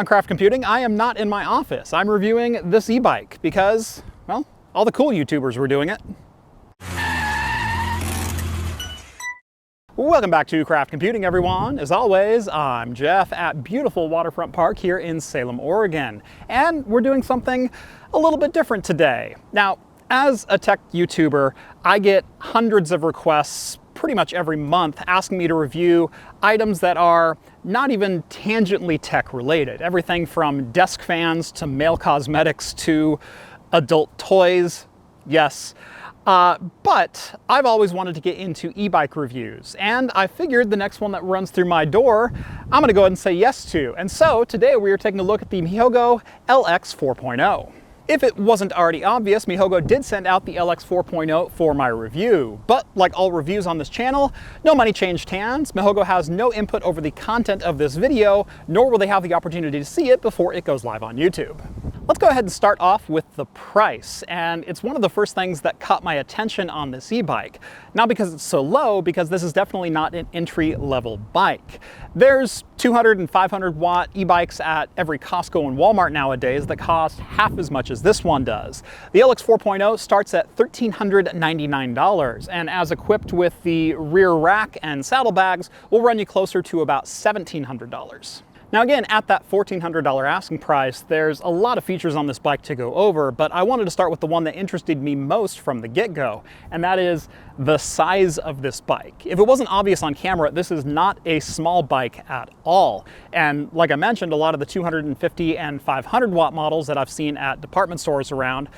on Craft Computing, I am not in my office. I'm reviewing this e-bike because, well, all the cool YouTubers were doing it. Welcome back to Craft Computing, everyone. As always, I'm Jeff at beautiful Waterfront Park here in Salem, Oregon. And we're doing something a little bit different today. Now, as a tech YouTuber, I get hundreds of requests pretty much every month asking me to review items that are not even tangentially tech related. Everything from desk fans to male cosmetics to adult toys. Yes. But I've always wanted to get into e-bike reviews, and I figured the next one that runs through my door, I'm gonna go ahead and say yes to. And so today we are taking a look at the Mihogo LX 4.0. If it wasn't already obvious, Mihogo did send out the LX 4.0 for my review. But like all reviews on this channel, no money changed hands. Mihogo has no input over the content of this video, nor will they have the opportunity to see it before it goes live on YouTube. Let's go ahead and start off with the price, and it's one of the first things that caught my attention on this e-bike. Not because it's so low, because this is definitely not an entry-level bike. There's 200 and 500 watt e-bikes at every Costco and Walmart nowadays that cost half as much as this one does. The LX 4.0 starts at $1,399, and as equipped with the rear rack and saddlebags, will run you closer to about $1,700. Now again, at that $1,400 asking price, there's a lot of features on this bike to go over, but I wanted to start with the one that interested me most from the get-go, and that is the size of this bike. If it wasn't obvious on camera, this is not a small bike at all. And like I mentioned, a lot of the 250 and 500 watt models that I've seen at department stores around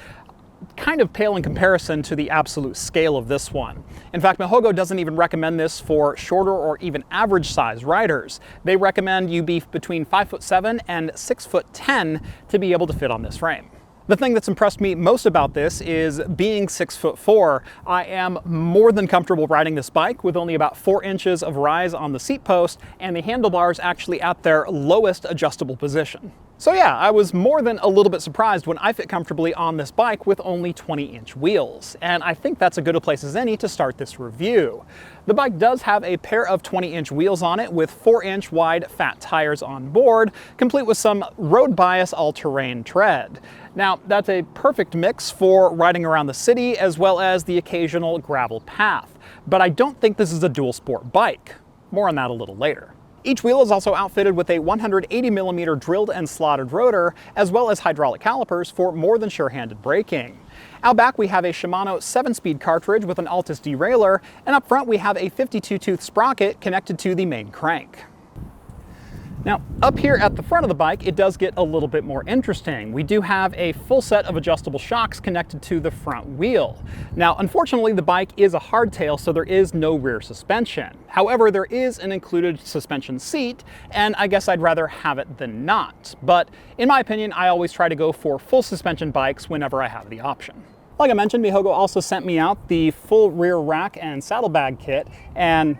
kind of pale in comparison to the absolute scale of this one. In fact, Mihogo doesn't even recommend this for shorter or even average size riders. They recommend you be between 5'7" and 6'10" to be able to fit on this frame. The thing that's impressed me most about this is being 6'4". I am more than comfortable riding this bike with only about 4 inches of rise on the seat post and the handlebars actually at their lowest adjustable position. So yeah, I was more than a little bit surprised when I fit comfortably on this bike with only 20-inch wheels, and I think that's as good a place as any to start this review. The bike does have a pair of 20-inch wheels on it with 4-inch wide fat tires on board, complete with some road bias all-terrain tread. Now, that's a perfect mix for riding around the city as well as the occasional gravel path, but I don't think this is a dual sport bike. More on that a little later. Each wheel is also outfitted with a 180mm drilled and slotted rotor, as well as hydraulic calipers for more than sure-handed braking. Out back we have a Shimano 7-speed cartridge with an Altus derailleur, and up front we have a 52-tooth sprocket connected to the main crank. Now, up here at the front of the bike, it does get a little bit more interesting. We do have a full set of adjustable shocks connected to the front wheel. Now, unfortunately, the bike is a hardtail, so there is no rear suspension. However, there is an included suspension seat, and I guess I'd rather have it than not. But in my opinion, I always try to go for full suspension bikes whenever I have the option. Like I mentioned, Mihogo also sent me out the full rear rack and saddlebag kit, and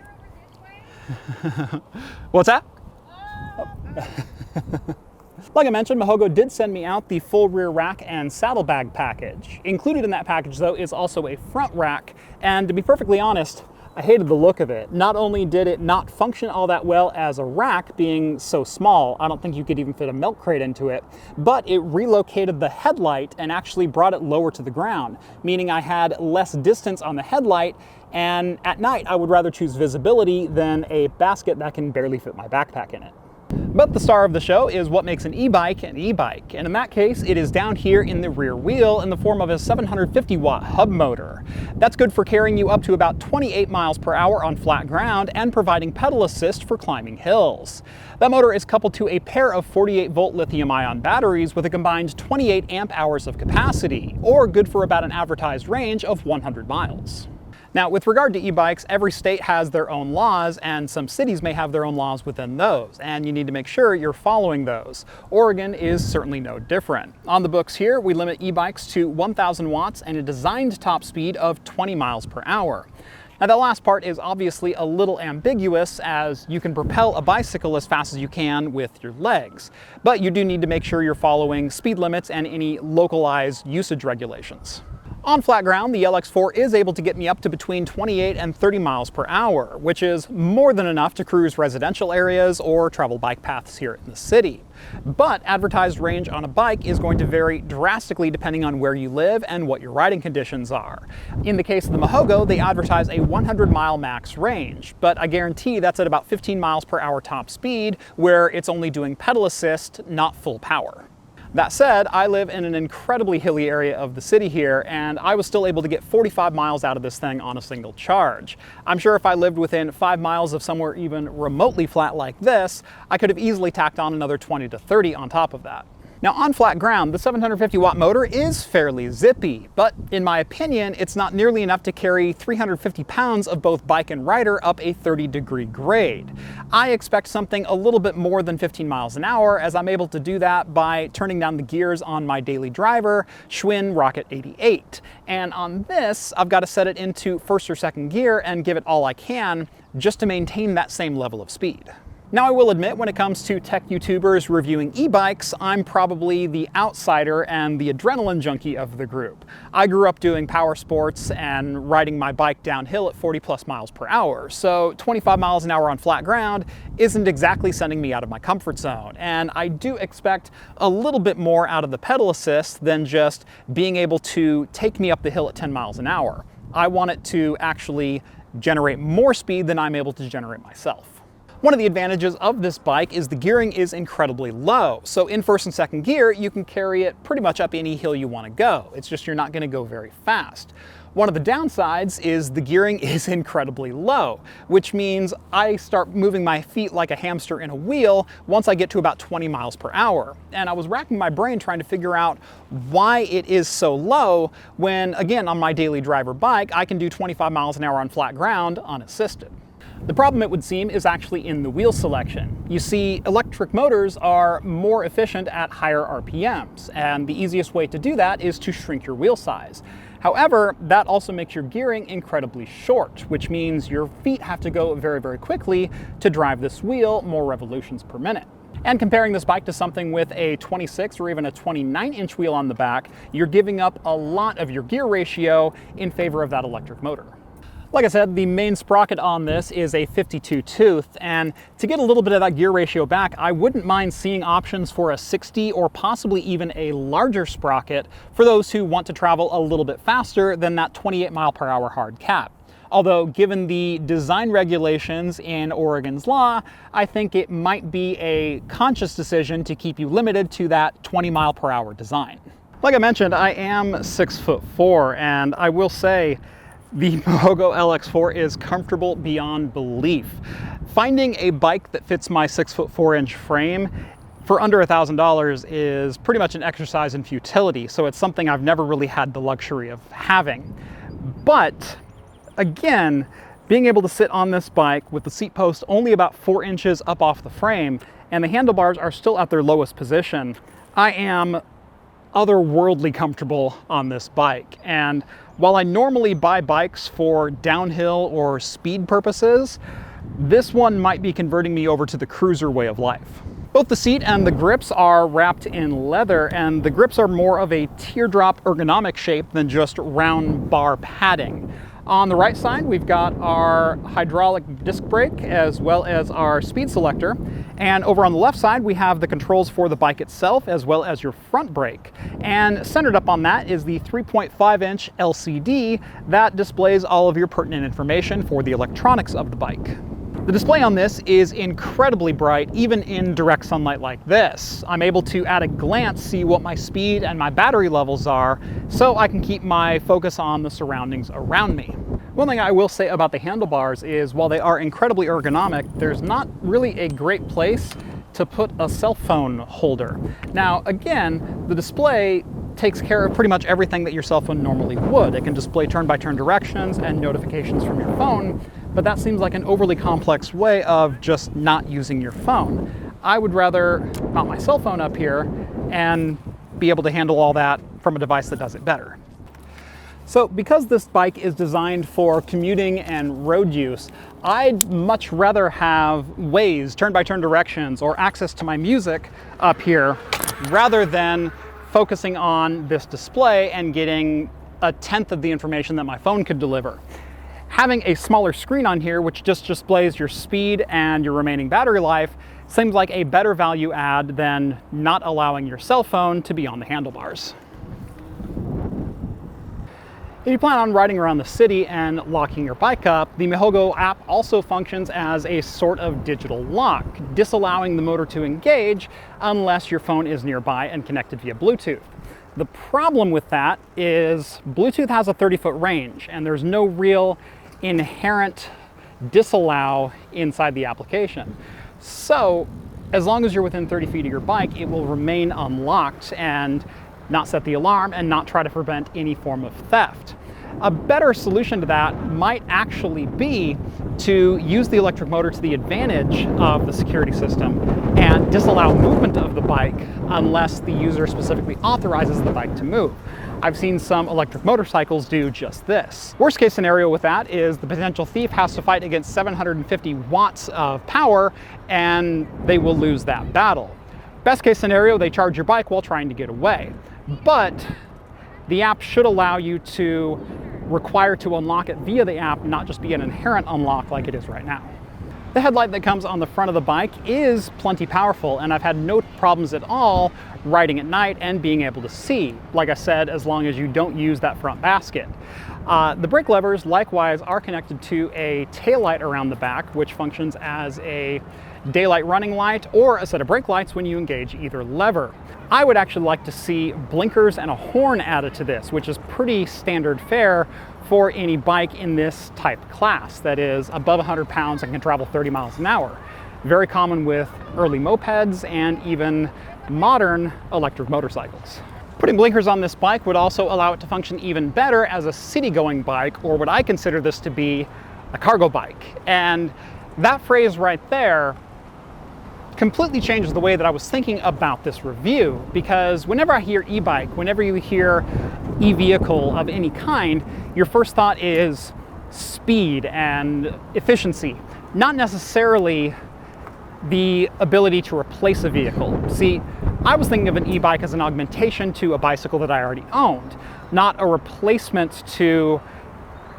what's that? Like I mentioned, Mihogo did send me out the full rear rack and saddlebag package. Included in that package, though, is also a front rack, and to be perfectly honest, I hated the look of it. Not only did it not function all that well as a rack, being so small, I don't think you could even fit a milk crate into it, but it relocated the headlight and actually brought it lower to the ground, meaning I had less distance on the headlight, and at night I would rather choose visibility than a basket that can barely fit my backpack in it. But the star of the show is what makes an e-bike, and in that case it is down here in the rear wheel in the form of a 750 watt hub motor. That's good for carrying you up to about 28 miles per hour on flat ground and providing pedal assist for climbing hills. That motor is coupled to a pair of 48 volt lithium ion batteries with a combined 28 amp hours of capacity, or good for about an advertised range of 100 miles. Now, with regard to e-bikes, every state has their own laws, and some cities may have their own laws within those, and you need to make sure you're following those. Oregon is certainly no different. On the books here, we limit e-bikes to 1,000 watts and a designed top speed of 20 miles per hour. Now, that last part is obviously a little ambiguous, as you can propel a bicycle as fast as you can with your legs, but you do need to make sure you're following speed limits and any localized usage regulations. On flat ground, the LX4 is able to get me up to between 28 and 30 miles per hour, which is more than enough to cruise residential areas or travel bike paths here in the city. But advertised range on a bike is going to vary drastically depending on where you live and what your riding conditions are. In the case of the Mihogo, they advertise a 100-mile max range, but I guarantee that's at about 15 miles per hour top speed, where it's only doing pedal assist, not full power. That said, I live in an incredibly hilly area of the city here, and I was still able to get 45 miles out of this thing on a single charge. I'm sure if I lived within 5 miles of somewhere even remotely flat like this, I could have easily tacked on another 20 to 30 on top of that. Now, on flat ground, the 750 watt motor is fairly zippy, but in my opinion, it's not nearly enough to carry 350 pounds of both bike and rider up a 30-degree grade. I expect something a little bit more than 15 miles an hour, as I'm able to do that by turning down the gears on my daily driver, Schwinn Rocket 88. And on this, I've got to set it into first or second gear and give it all I can just to maintain that same level of speed. Now, I will admit, when it comes to tech YouTubers reviewing e-bikes, I'm probably the outsider and the adrenaline junkie of the group. I grew up doing power sports and riding my bike downhill at 40+ miles per hour, so 25 miles an hour on flat ground isn't exactly sending me out of my comfort zone. And I do expect a little bit more out of the pedal assist than just being able to take me up the hill at 10 miles an hour. I want it to actually generate more speed than I'm able to generate myself. One of the advantages of this bike is the gearing is incredibly low. So in first and second gear, you can carry it pretty much up any hill you want to go. It's just you're not going to go very fast. One of the downsides is the gearing is incredibly low, which means I start moving my feet like a hamster in a wheel once I get to about 20 miles per hour. And I was racking my brain trying to figure out why it is so low when, again, on my daily driver bike, I can do 25 miles an hour on flat ground unassisted. The problem, it would seem, is actually in the wheel selection. You see, electric motors are more efficient at higher RPMs, and the easiest way to do that is to shrink your wheel size. However, that also makes your gearing incredibly short, which means your feet have to go very, very quickly to drive this wheel more revolutions per minute. And comparing this bike to something with a 26 or even a 29-inch wheel on the back, you're giving up a lot of your gear ratio in favor of that electric motor. Like I said, the main sprocket on this is a 52 tooth, and to get a little bit of that gear ratio back, I wouldn't mind seeing options for a 60 or possibly even a larger sprocket for those who want to travel a little bit faster than that 28 mile per hour hard cap. Although, given the design regulations in Oregon's law, I think it might be a conscious decision to keep you limited to that 20 mile per hour design. Like I mentioned, I am 6'4", and I will say, the Mihogo LX4 is comfortable beyond belief. Finding a bike that fits my 6'4" frame for under $1,000 is pretty much an exercise in futility, so it's something I've never really had the luxury of having. But again, being able to sit on this bike with the seat post only about 4 inches up off the frame and the handlebars are still at their lowest position, I am otherworldly comfortable on this bike. And while I normally buy bikes for downhill or speed purposes, this one might be converting me over to the cruiser way of life. Both the seat and the grips are wrapped in leather, and the grips are more of a teardrop ergonomic shape than just round bar padding. On the right side, we've got our hydraulic disc brake as well as our speed selector. And over on the left side, we have the controls for the bike itself as well as your front brake. And centered up on that is the 3.5-inch LCD that displays all of your pertinent information for the electronics of the bike. The display on this is incredibly bright, even in direct sunlight like this. I'm able to, at a glance, see what my speed and my battery levels are, so I can keep my focus on the surroundings around me. One thing I will say about the handlebars is, while they are incredibly ergonomic, there's not really a great place to put a cell phone holder. Now, again, the display takes care of pretty much everything that your cell phone normally would. It can display turn-by-turn directions and notifications from your phone, but that seems like an overly complex way of just not using your phone. I would rather mount my cell phone up here and be able to handle all that from a device that does it better. So because this bike is designed for commuting and road use, I'd much rather have Waze, turn-by-turn directions, or access to my music up here rather than focusing on this display and getting 1/10 of the information that my phone could deliver. Having a smaller screen on here, which just displays your speed and your remaining battery life, Seems like a better value add than not allowing your cell phone to be on the handlebars. If you plan on riding around the city and locking your bike up, the Mihogo app also functions as a sort of digital lock, disallowing the motor to engage unless your phone is nearby and connected via Bluetooth. The problem with that is Bluetooth has a 30-foot range, and there's no real inherent disallow inside the application. So as long as you're within 30 feet of your bike, it will remain unlocked and not set the alarm and not try to prevent any form of theft. A better solution to that might actually be to use the electric motor to the advantage of the security system and disallow movement of the bike unless the user specifically authorizes the bike to move. I've seen some electric motorcycles do just this. Worst case scenario with that is the potential thief has to fight against 750 watts of power and they will lose that battle. Best case scenario, they charge your bike while trying to get away. But the app should allow you to require to unlock it via the app, not just be an inherent unlock like it is right now. The headlight that comes on the front of the bike is plenty powerful, and I've had no problems at all riding at night and being able to see, like I said, as long as you don't use that front basket. The brake levers likewise are connected to a taillight around the back, which functions as a daylight running light or a set of brake lights when you engage either lever. I would actually like to see blinkers and a horn added to this, which is pretty standard fare for any bike in this type class that is above 100 pounds and can travel 30 miles an hour. Very common with early mopeds and even modern electric motorcycles. Putting blinkers on this bike would also allow it to function even better as a city-going bike, or what I consider this to be a cargo bike. And that phrase right there completely changes the way that I was thinking about this review, because whenever I hear e-bike, whenever you hear e-vehicle of any kind, your first thought is speed and efficiency, not necessarily the ability to replace a vehicle. See, I was thinking of an e-bike as an augmentation to a bicycle that I already owned, not a replacement to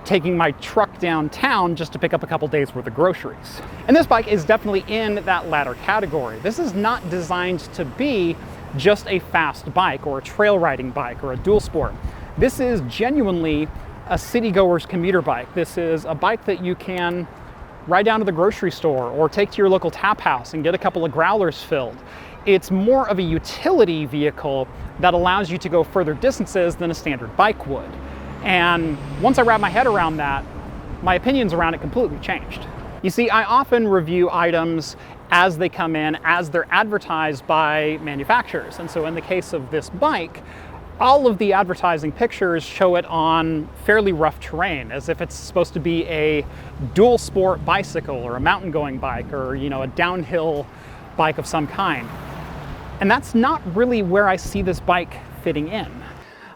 taking my truck downtown just to pick up a couple days worth of groceries. And this bike is definitely in that latter category. This is not designed to be just a fast bike or a trail riding bike or a dual sport. This is genuinely a city-goer's commuter bike. This is a bike that you can ride down to the grocery store or take to your local tap house and get a couple of growlers filled. It's more of a utility vehicle that allows you to go further distances than a standard bike would. And once I wrap my head around that, my opinions around it completely changed. You see, I often review items as they come in, as they're advertised by manufacturers. And so in the case of this bike, all of the advertising pictures show it on fairly rough terrain, as if it's supposed to be a dual sport bicycle or a mountain going bike or, you know, a downhill bike of some kind. And that's not really where I see this bike fitting in.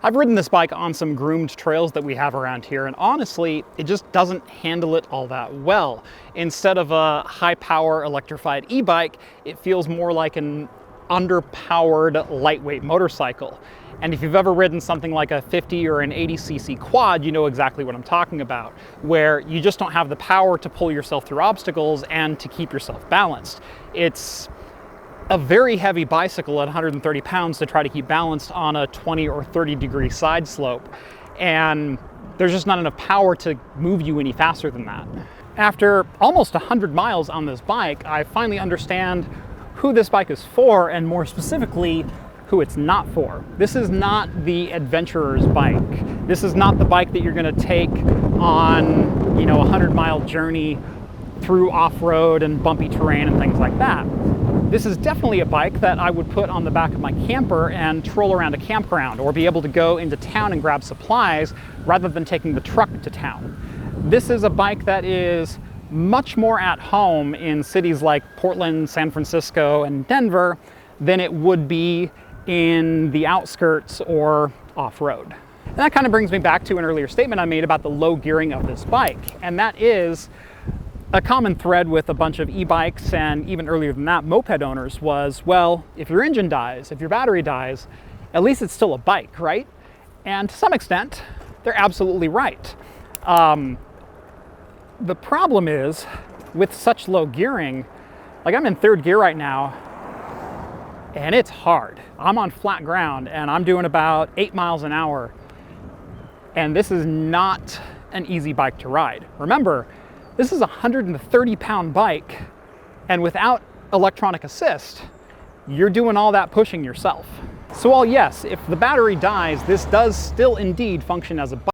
I've ridden this bike on some groomed trails that we have around here, and honestly, it just doesn't handle it all that well. Instead of a high-power electrified e-bike, it feels more like an underpowered lightweight motorcycle. And if you've ever ridden something like a 50 or an 80cc quad, you know exactly what I'm talking about, where you just don't have the power to pull yourself through obstacles and to keep yourself balanced. It's a very heavy bicycle at 130 pounds to try to keep balanced on a 20 or 30 degree side slope. And there's just not enough power to move you any faster than that. After almost 100 miles on this bike, I finally understand who this bike is for, and more specifically, who it's not for. This is not the adventurer's bike. This is not the bike that you're gonna take on, you know, a 100-mile journey through off-road and bumpy terrain and things like that. This is definitely a bike that I would put on the back of my camper and troll around a campground, or be able to go into town and grab supplies rather than taking the truck to town. This is a bike that is much more at home in cities like Portland, San Francisco, and Denver than it would be in the outskirts or off-road. And that kind of brings me back to an earlier statement I made about the low gearing of this bike, and that is a common thread with a bunch of e-bikes, and even earlier than that, moped owners, was, well, if your engine dies, if your battery dies, at least it's still a bike, right? And to some extent, they're absolutely right. The problem is, with such low gearing, Like, I'm in third gear right now, and it's hard. I'm on flat ground, and I'm doing about 8 miles an hour. And this is not an easy bike to ride. Remember, this is a 130-pound bike, and without electronic assist, you're doing all that pushing yourself. So while yes, if the battery dies, this does still indeed function as a bike.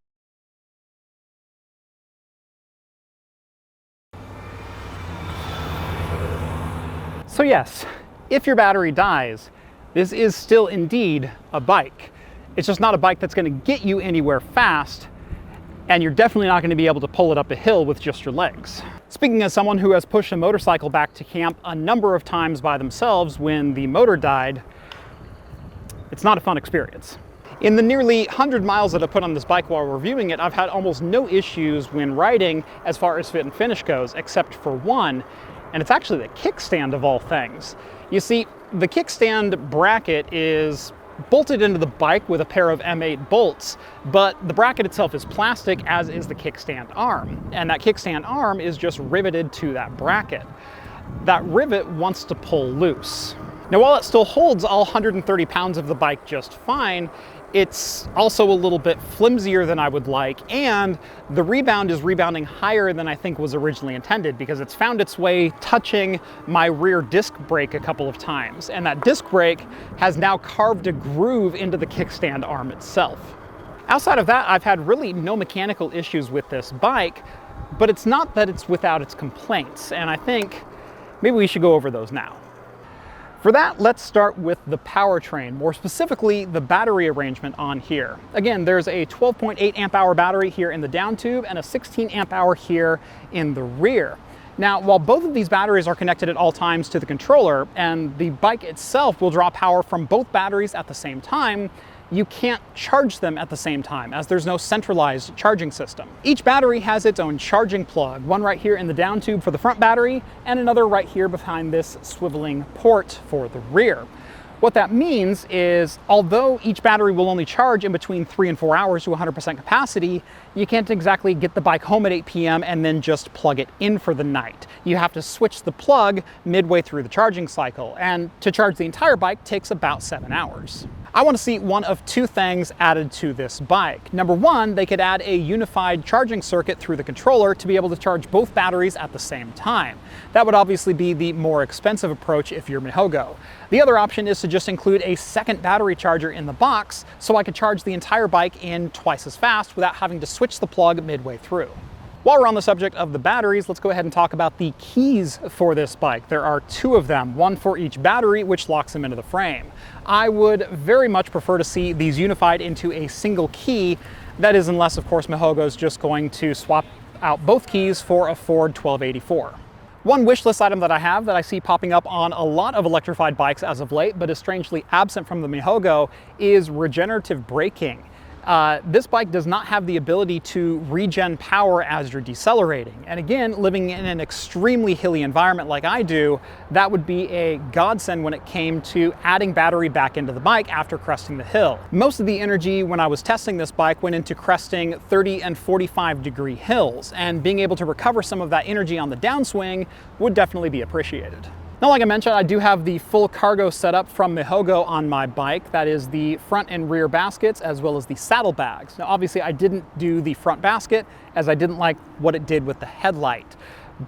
So yes, if your battery dies, this is still indeed a bike. It's just not a bike that's going to get you anywhere fast, and you're definitely not going to be able to pull it up a hill with just your legs. Speaking as someone who has pushed a motorcycle back to camp a number of times by themselves when the motor died, it's not a fun experience. In the nearly 100 miles that I've put on this bike while reviewing it, I've had almost no issues when riding as far as fit and finish goes, except for one, and it's actually the kickstand of all things. You see, the kickstand bracket is bolted into the bike with a pair of M8 bolts, but the bracket itself is plastic, as is the kickstand arm. And that kickstand arm is just riveted to that bracket. That rivet wants to pull loose. Now, while it still holds all 130 pounds of the bike just fine, it's also a little bit flimsier than I would like, and the rebound is rebounding higher than I think was originally intended, because it's found its way touching my rear disc brake a couple of times, and that disc brake has now carved a groove into the kickstand arm itself. Outside of that, I've had really no mechanical issues with this bike, but it's not that it's without its complaints, and I think maybe we should go over those now. For that, let's start with the powertrain, more specifically the battery arrangement on here. Again, there's a 12.8 amp hour battery here in the down tube and a 16 amp hour here in the rear. Now, while both of these batteries are connected at all times to the controller, and the bike itself will draw power from both batteries at the same time, you can't charge them at the same time, as there's no centralized charging system. Each battery has its own charging plug, one right here in the down tube for the front battery, and another right here behind this swiveling port for the rear. What that means is, although each battery will only charge in between 3 and 4 hours to 100% capacity, you can't exactly get the bike home at 8 p.m. and then just plug it in for the night. You have to switch the plug midway through the charging cycle, and to charge the entire bike takes about 7 hours. I want to see one of two things added to this bike. Number one, they could add a unified charging circuit through the controller to be able to charge both batteries at the same time. That would obviously be the more expensive approach if you're Mihogo. The other option is to just include a second battery charger in the box, so I could charge the entire bike in twice as fast without having to switch the plug midway through. While we're on the subject of the batteries, let's go ahead and talk about the keys for this bike. There are 2 of them, one for each battery, which locks them into the frame. I would very much prefer to see these unified into a single key. That is, unless, of course, Mihogo is just going to swap out both keys for a Ford 1284. One wish list item that I have that I see popping up on a lot of electrified bikes as of late, but is strangely absent from the Mihogo, is regenerative braking. This bike does not have the ability to regen power as you're decelerating. And again, living in an extremely hilly environment like I do, that would be a godsend when it came to adding battery back into the bike after cresting the hill. Most of the energy when I was testing this bike went into cresting 30 and 45 degree hills, and being able to recover some of that energy on the downswing would definitely be appreciated. Now, like I mentioned, I do have the full cargo setup from Mihogo on my bike. That is the front and rear baskets, as well as the saddlebags. Now, obviously, I didn't do the front basket, as I didn't like what it did with the headlight.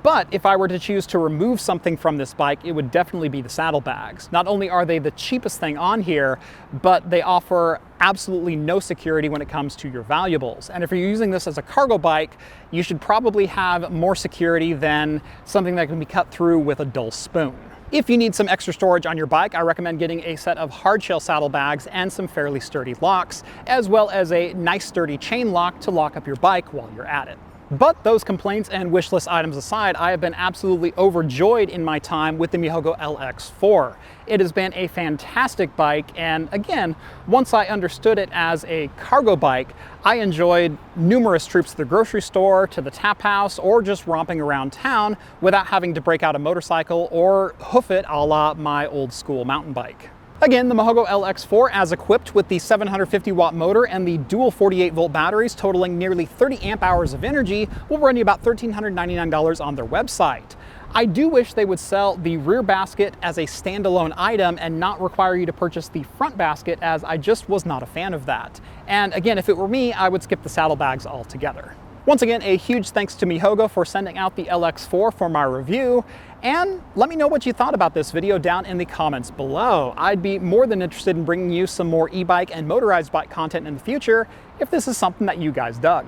But if I were to choose to remove something from this bike, it would definitely be the saddlebags. Not only are they the cheapest thing on here, but they offer absolutely no security when it comes to your valuables. And if you're using this as a cargo bike, you should probably have more security than something that can be cut through with a dull spoon. If you need some extra storage on your bike, I recommend getting a set of hardshell saddlebags and some fairly sturdy locks, as well as a nice sturdy chain lock to lock up your bike while you're at it. But those complaints and wish list items aside, I have been absolutely overjoyed in my time with the Mihogo LX4. It has been a fantastic bike, and again, once I understood it as a cargo bike, I enjoyed numerous trips to the grocery store, to the tap house, or just romping around town without having to break out a motorcycle or hoof it a la my old school mountain bike. Again, the Mihogo LX4, as equipped with the 750 watt motor and the dual 48 volt batteries totaling nearly 30 amp hours of energy, will run you about $1,399 on their website. I do wish they would sell the rear basket as a standalone item and not require you to purchase the front basket, as I just was not a fan of that. And again, if it were me, I would skip the saddlebags altogether. Once again, a huge thanks to Mihogo for sending out the LX4 for my review, and let me know what you thought about this video down in the comments below. I'd be more than interested in bringing you some more e-bike and motorized bike content in the future if this is something that you guys dug.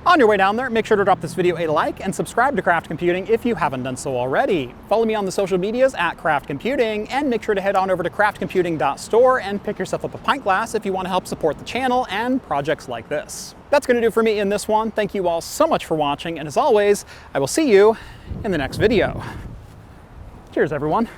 On your way down there, make sure to drop this video a like and subscribe to Craft Computing if you haven't done so already. Follow me on the social medias at Craft Computing, and make sure to head on over to craftcomputing.store and pick yourself up a pint glass if you want to help support the channel and projects like this. That's going to do for me in this one. Thank you all so much for watching, and as always, I will see you in the next video. Cheers, everyone.